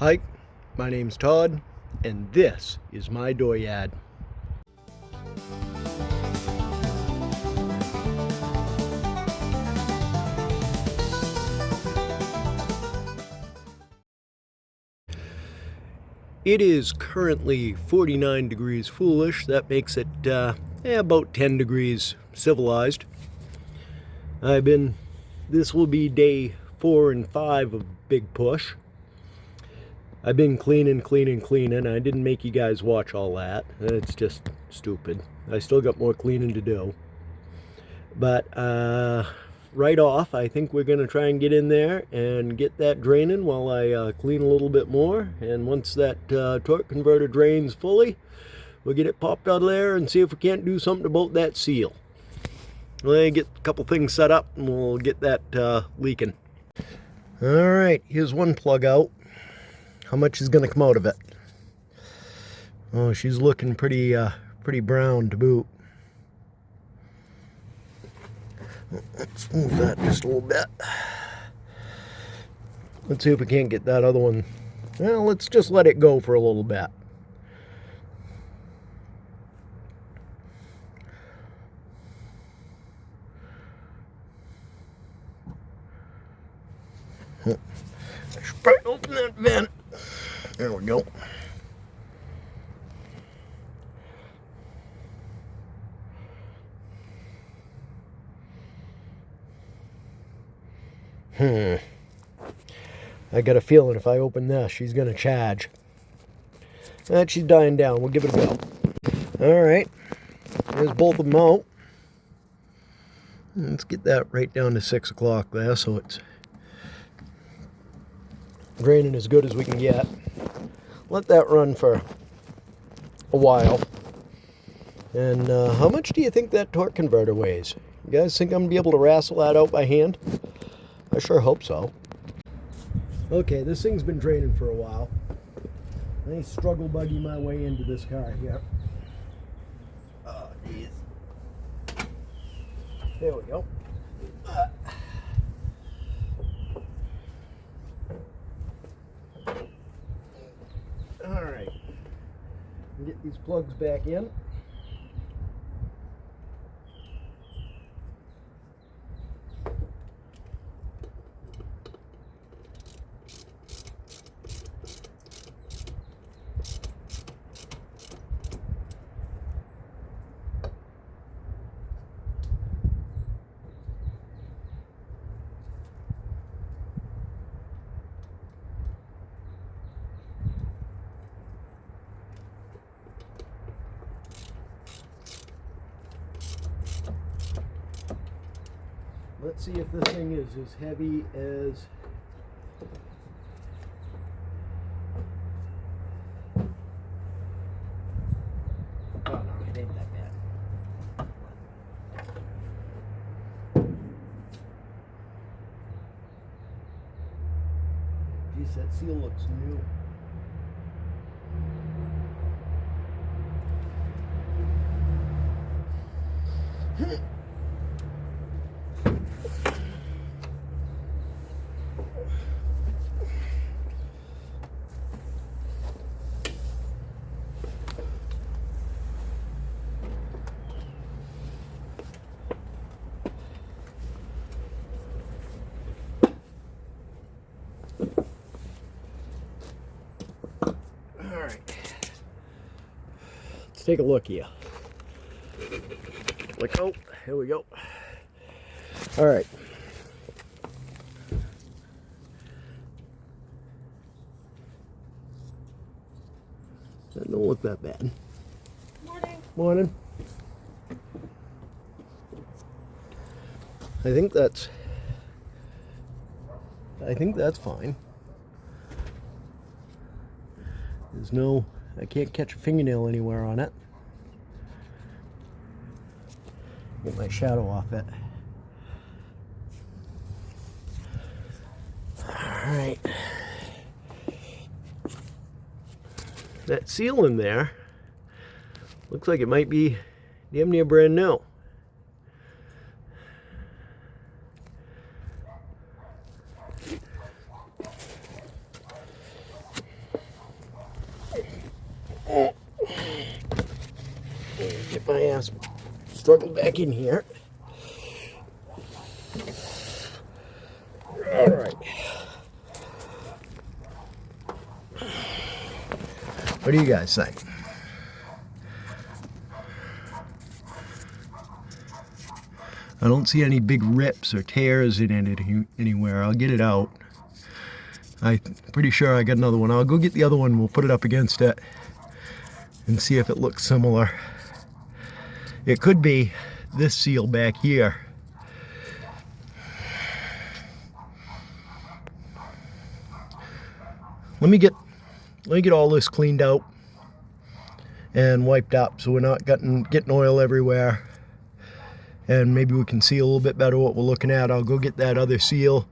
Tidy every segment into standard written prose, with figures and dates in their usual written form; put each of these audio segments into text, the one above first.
Hi, my name's Todd, and this is my dooryard. It is currently 49 degrees foolish. That makes it about 10 degrees civilized. This will be day 4 and 5 of Big Push. I've been cleaning. I didn't make you guys watch all that. It's just stupid. I still got more cleaning to do. But right off, I think we're going to try and get in there and get that draining while I clean a little bit more. And once that torque converter drains fully, we'll get it popped out of there and see if we can't do something about that seal. We'll get a couple things set up and we'll get that leaking. Alright, here's one plug out. How much is going to come out of it? Oh, she's looking pretty brown to boot. Let's move that just a little bit. Let's see if we can't get that other one. Well, let's just let it go for a little bit. I should probably open that vent. There we go. I got a feeling if I open this, she's going to charge. And she's dying down. We'll give it a go. Alright. There's both of them out. Let's get that right down to 6 o'clock there so it's draining as good as we can get. Let that run for a while. And how much do you think that torque converter weighs? You guys think I'm going to be able to wrestle that out by hand? I sure hope so. Okay, this thing's been draining for a while. I struggle buggy my way into this car here. Oh, geez. There we go. Alright. Get these plugs back in. Let's see if this thing is as heavy as oh no, it ain't that bad. Geez, that seal looks new. Let's take a look here. Like, oh, here we go. All right. That don't look that bad. Morning. Morning. I think that's fine. I can't catch a fingernail anywhere on it. Get my shadow off it. Alright. That seal in there looks like it might be damn near brand new. get my ass struggled back in here. All right. What do you guys think? I don't see any big rips or tears in it anywhere. I'll get it out. I'm pretty sure I got another one. I'll go get the other one. We'll put it up against it and see if it looks similar. It could be this seal back here. Let me get all this cleaned out and wiped up so we're not getting oil everywhere. And maybe we can see a little bit better what we're looking at. I'll go get that other seal.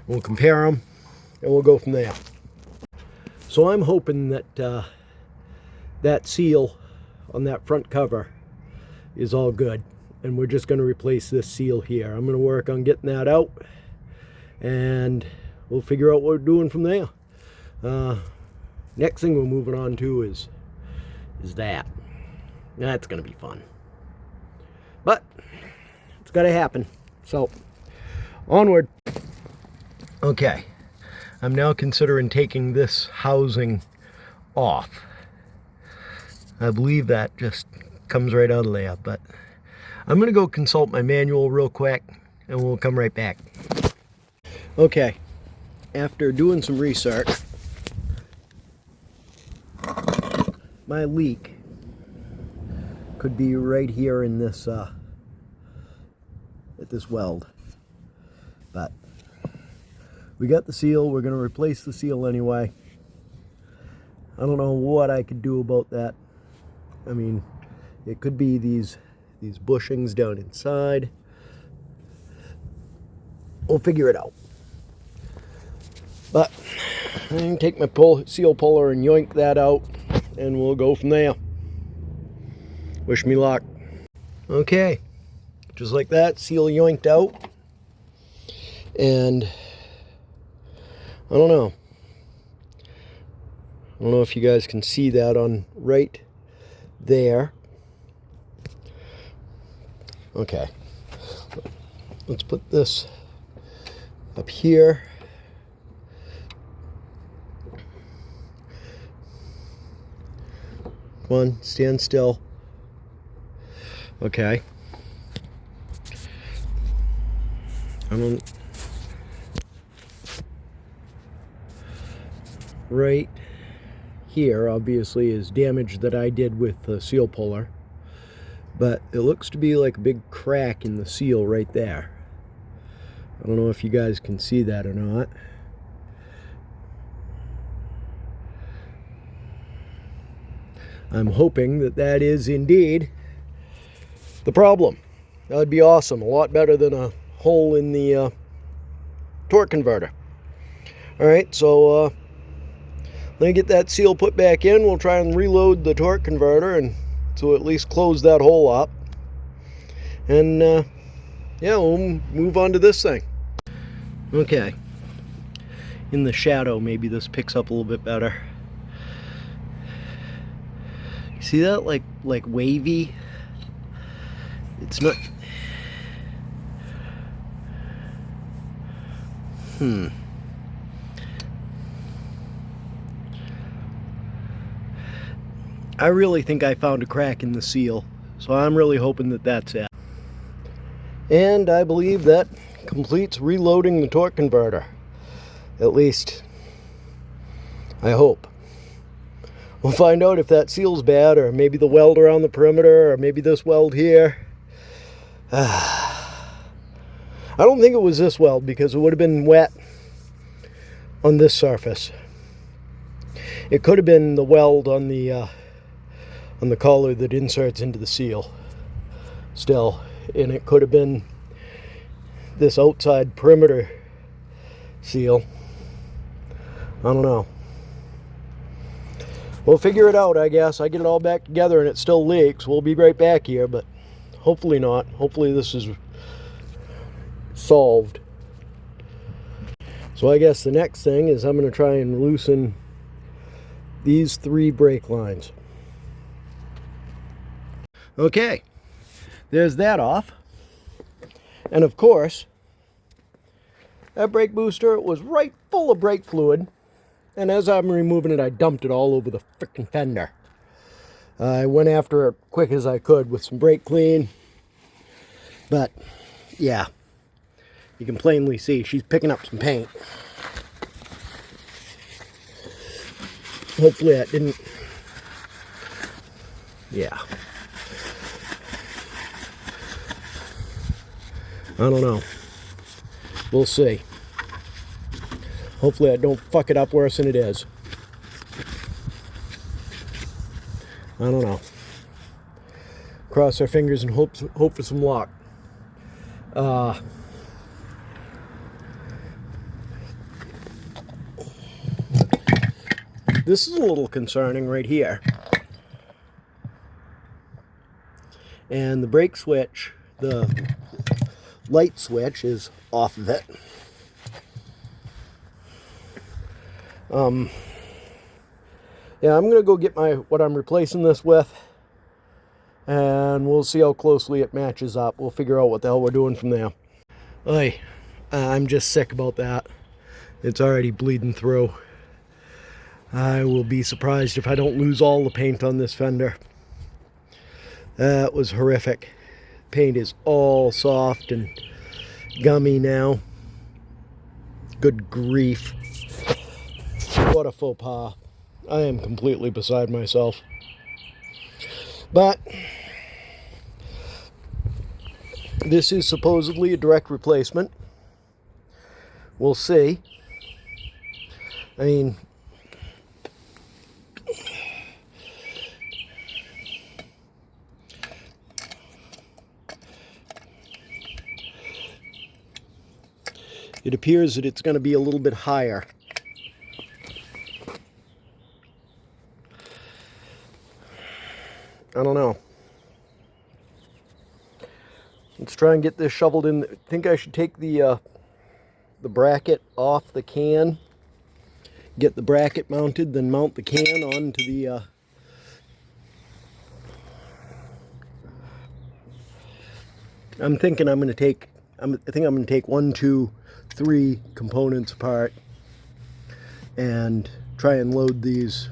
We'll compare them and we'll go from there. So I'm hoping that that seal on that front cover is all good. And we're just going to replace this seal here. I'm going to work on getting that out and we'll figure out what we're doing from there. Next thing we're moving on to is that. That's going to be fun. But it's got to happen. So, onward. Okay. I'm now considering taking this housing off. I believe that just comes right out of there, but I'm going to go consult my manual real quick and we'll come right back. Okay. After doing some research, my leak could be right here in this at this weld, but we got the seal. We're going to replace the seal anyway. I don't know what I could do about that. I mean, it could be these bushings down inside. We'll figure it out. But I can take my seal puller and yoink that out and we'll go from there. Wish me luck. Okay, just like that, seal yoinked out. And I don't know if you guys can see that on right there. Okay, let's put this up here. Come on, stand still. Okay. Right here, obviously, is damage that I did with the seal puller. But it looks to be like a big crack in the seal right there. I don't know if you guys can see that or not. I'm hoping that that is indeed the problem. That would be awesome. A lot better than a hole in the torque converter. Alright, so let me get that seal put back in. We'll try and reload the torque converter and so at least close that hole up. And yeah, we'll move on to this thing. Okay. In the shadow, maybe this picks up a little bit better. You see that? Like wavy? It's not... I really think I found a crack in the seal, so I'm really hoping that that's it. And I believe that completes reloading the torque converter. At least, I hope. We'll find out if that seal's bad, or maybe the weld around the perimeter, or maybe this weld here. I don't think it was this weld because it would have been wet on this surface. It could have been the weld on the collar that inserts into the seal still, and it could have been this outside perimeter seal. I don't know. We'll figure it out, I guess. I get it all back together and it still leaks. We'll be right back here, but hopefully not. Hopefully this is solved. So I guess the next thing is I'm going to try and loosen these 3 brake lines. Okay, there's that off. And of course, that brake booster was right full of brake fluid. And as I'm removing it, I dumped it all over the frickin' fender. I went after it quick as I could with some brake clean. But, yeah, you can plainly see she's picking up some paint. Hopefully that didn't... Yeah. I don't know. We'll see. Hopefully I don't fuck it up worse than it is. I don't know. Cross our fingers and hope for some luck. This is a little concerning right here. And the brake switch, the light switch is off of it. Yeah, I'm gonna go get what I'm replacing this with, and we'll see how closely it matches up. We'll figure out what the hell we're doing from there. Oy, I'm just sick about that. It's already bleeding through. I will be surprised if I don't lose all the paint on this fender. That was horrific. Paint is all soft and gummy now. Good grief. What a faux pas. I am completely beside myself. But this is supposedly a direct replacement. We'll see. I mean, it appears that it's going to be a little bit higher. I don't know. Let's try and get this shoveled in. I think I should take the bracket off the can, get the bracket mounted, then mount the can onto the I think I'm going to take 1, 2, 3 components apart and try and load these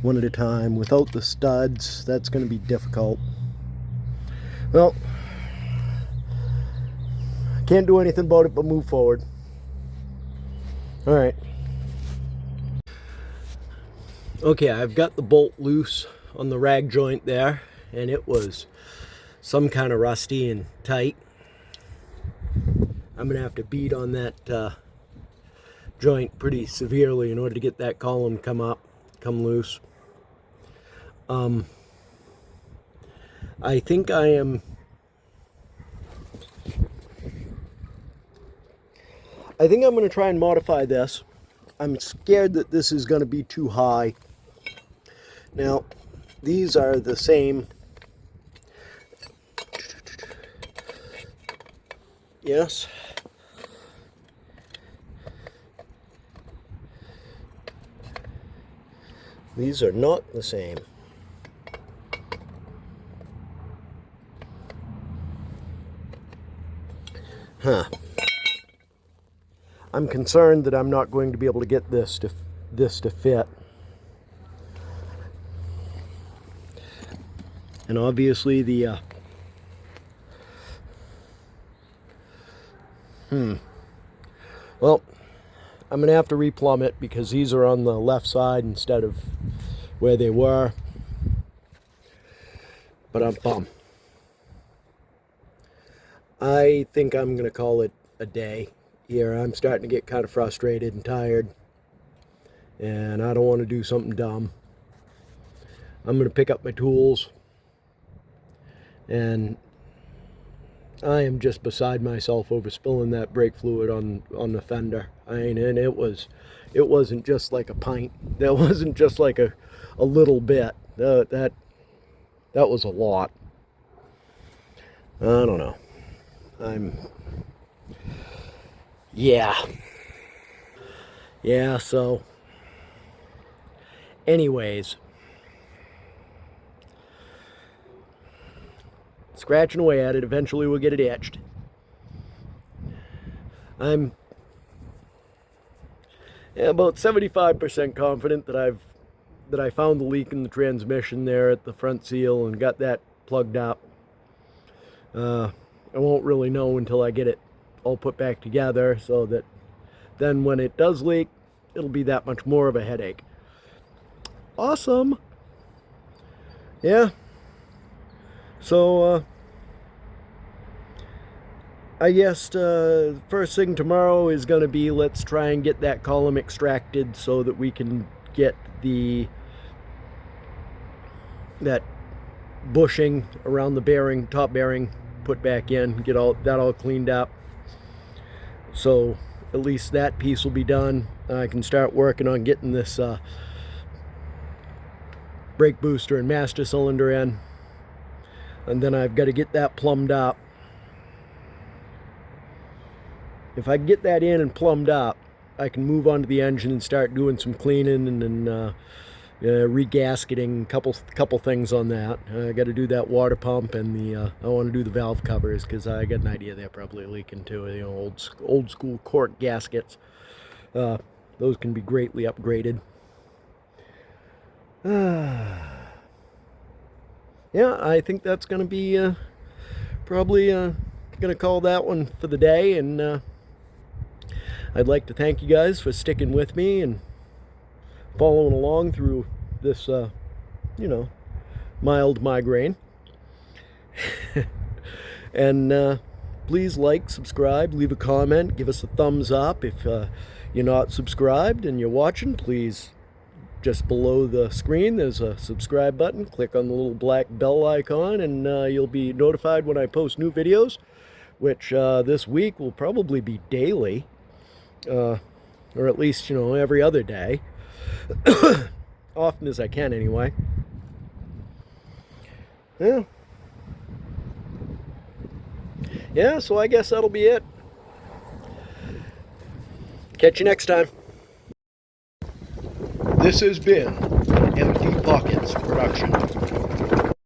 one at a time without the studs. That's going to be difficult. Well, can't do anything about it but move forward. All right. Okay, I've got the bolt loose on the rag joint there, and it was some kind of rusty and tight. I'm gonna have to beat on that joint pretty severely in order to get that column come loose. I think I'm going to try and modify this. I'm scared that this is going to be too high. Now, these are the same. Yes. These are not the same. Huh. I'm concerned that I'm not going to be able to get this to fit. And obviously the well, I'm gonna have to replumb it because these are on the left side instead of where they were. But I'm bummed. I think I'm gonna call it a day here. I'm starting to get kind of frustrated and tired, and I don't want to do something dumb. I'm gonna pick up my tools, and I am just beside myself over spilling that brake fluid on the fender. I mean, and it wasn't just like a pint. That wasn't just like a little bit. That was a lot. I don't know. Yeah, so anyways, scratching away at it. Eventually we'll get it etched. I'm about 75% confident that I found the leak in the transmission there at the front seal and got that plugged up. I won't really know until I get it all put back together, so that then when it does leak, it'll be that much more of a headache. Awesome. Yeah. So, I guess first thing tomorrow is going to be, let's try and get that column extracted so that we can get that bushing around the bearing, top bearing, put back in, get that all cleaned up. So at least that piece will be done. I can start working on getting this brake booster and master cylinder in, and then I've got to get that plumbed up. If I can get that in and plumbed up, I can move on to the engine and start doing some cleaning and regasketing, couple things on that. I got to do that water pump, and I want to do the valve covers, because I got an idea they're probably leaking too. You know, old school cork gaskets. Those can be greatly upgraded. Yeah, I think that's going to be probably going to call that one for the day, and I'd like to thank you guys for sticking with me and following along through this, you know, mild migraine. And please like, subscribe, leave a comment, give us a thumbs up. If you're not subscribed and you're watching, please, just below the screen there's a subscribe button. Click on the little black bell icon, and you'll be notified when I post new videos, which this week will probably be daily, or at least, you know, every other day. Often as I can, anyway. Yeah, so I guess that'll be it. Catch you next time. This has been an Empty Pockets production.